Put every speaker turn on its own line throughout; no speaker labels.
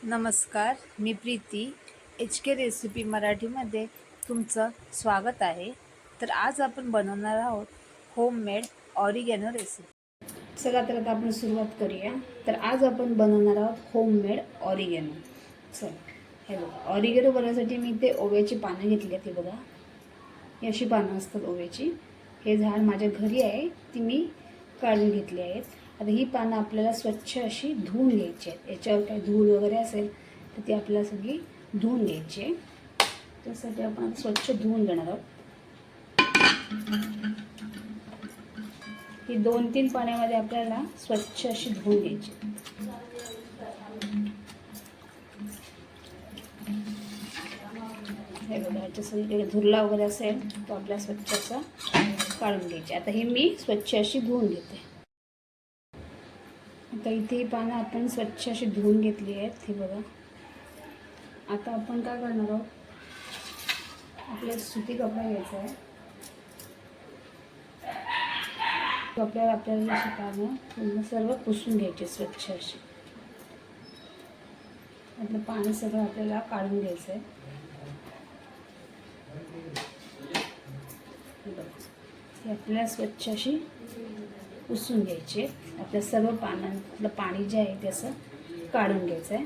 नमस्कार, मी Preeti. HK recipe मराठीमध्ये तुमचं स्वागत आहे. तर आज आपण बनवणार आहोत होममेड ऑरिगॅनो रेसिपी. चला तर आता आपण सुरुवात करूया. तर आज आपण बनवणार आहोत होममेड ऑरिगॅनो. चला हे बघा, ऑरिगॅनो बनवण्यासाठी मी इथे ओव्याची पानं घेतली आहेत. बघा, ही अशी पानं असतात ओव्याची. हे झाड माझ्या घरी आहे, ती मी काढून घेतली आहेत. आता ही पानं आपल्याला स्वच्छ अशी धुवून घ्यायची आहेत. याच्यावर काही धूळ वगैरे असेल तर ती आपल्याला सगळी धुवून घ्यायची आहे. त्यासाठी आपण स्वच्छ धुवून घेणार आहोत. ही 2-3 पाण्यामध्ये आपल्याला स्वच्छ अशी धुवून घ्यायची. हे बघा, याच्या सगळीकडे धुरला वगैरे असेल तो आपल्याला स्वच्छ असा काढून घ्यायची. आता ही मी स्वच्छ अशी धुवून घेते. आता इथे ही पानं आपण स्वच्छ अशी धुवून घेतली आहेत. हे बघा, आता आपण काय करणार आहोत, आपल्याला सुती कपडा घ्यायचा आहे. कपड्यावर आपल्याला अशी पानं पूर्ण सर्व पुसून घ्यायची स्वच्छ अशी. आपलं पाणी सगळं आपल्याला काढून घ्यायचं आहे. हे आपल्याला स्वच्छ अशी पुसून घ्यायचे. आपल्या सर्व पानांतलं पाणी जे आहे ते असं काढून घ्यायचं आहे.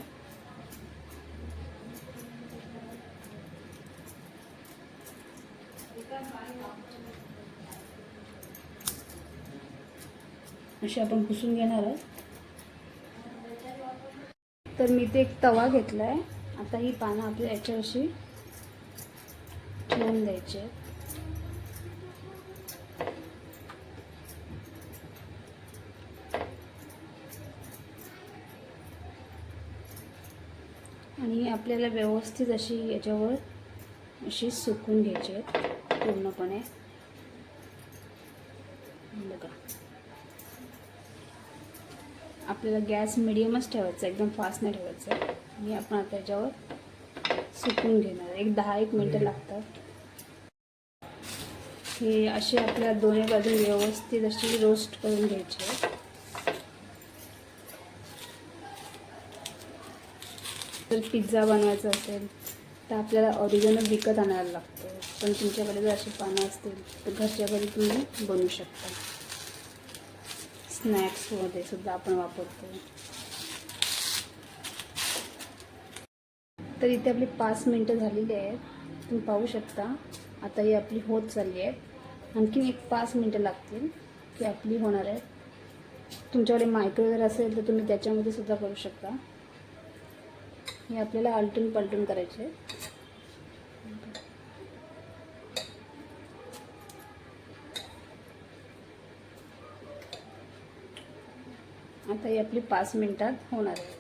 असे आपण पुसून घेणार आहोत. तर मी ते एक तवा घेतला आहे. आता ही पानं आपल्या याच्यावर अशी ठेवून द्यायची आहेत. आणि आपल्याला व्यवस्थित अशी याच्यावर अशी सुकून घ्यायची आहेत पूर्णपणे. बघा, आपल्याला गॅस मिडियमच ठेवायचा, एकदम फास्ट नाही ठेवायचा. आणि आपण आता याच्यावर सुकून घेणार. 10-1 मिनटं लागतात. हे असे आपल्या दोन्ही बाजू व्यवस्थित अशी रोस्ट करून घ्यायचे. जर पिझ्झा बनवायचा असेल तर आपल्याला ऑरिगॅनो विकत आणायला लागतं. पण तुमच्याकडे जर अशी पानं असतील तर घरच्या घरी तुम्ही बनवू शकता. स्नॅक्समध्ये सुद्धा आपण वापरतो. तर इथे आपली 5 मिनटं झालेली आहेत. तुम्ही पाहू शकता. आता ही आपली होत चालली आहे. आणखीन एक 5 मिनटं लागतील की आपली होणार आहे. तुमच्याकडे मायक्रोवेव्ह असेल तर तुम्ही त्याच्यामध्ये सुद्धा करू शकता. हे आपल्याला आलटून पलटून करायचे. आता ही आपली 5 मिनिटात होणार आहे.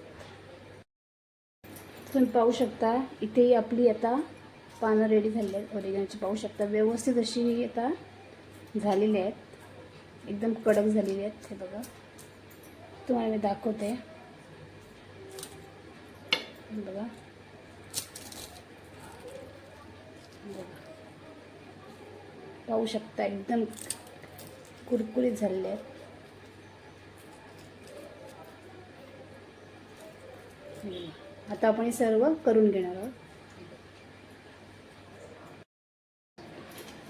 तुम्ही पाहू शकता इथेही आपली आता पानं रेडी झाली आहेत. ऑरिगॅनोची पाहू शकता व्यवस्थित अशी आता झालेली आहेत. एकदम कडक झालेली आहेत. हे बघा, तुम्हाला मी दाखवते. बघा, पाहू शकता एकदम कुरकुरीत झालेले आहेत. आता आपण हे सर्व करून घेणार आहोत.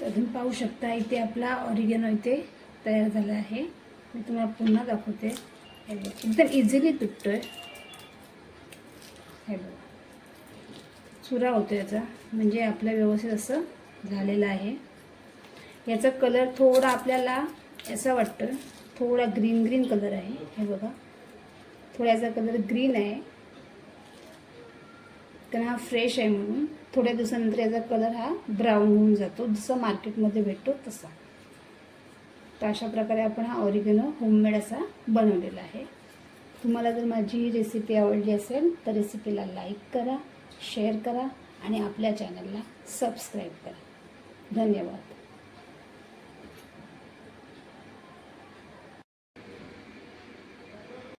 तर तुम्ही पाहू शकता इथे आपला ऑरिगॅनो इथे तयार झाला आहे. मी तुम्हाला पुन्हा दाखवते. एकदम इझिली तुटतोय. हे बघा, चुरा होतो याचा, म्हणजे आपलं व्यवस्थित असं झालेलं आहे. याचा कलर थोडा आपल्याला असं वाटतं थोडा ग्रीन कलर आहे. हे बघा, थोडा याचा कलर ग्रीन आहे कारण हा फ्रेश आहे म्हणून. थोड्या दिवसानंतर याचा कलर हा ब्राऊन होऊन जातो, जसं मार्केटमध्ये भेटतो तसा. तर अशा प्रकारे आपण हा ऑरिगॅनो होममेड असा बनवलेला आहे. तुम्हाला जर माझी रेसिपी आवडली असेल तर रेसिपीला लाईक करा, शेअर करा आणि आपल्या चॅनलला सबस्क्राईब करा. धन्यवाद.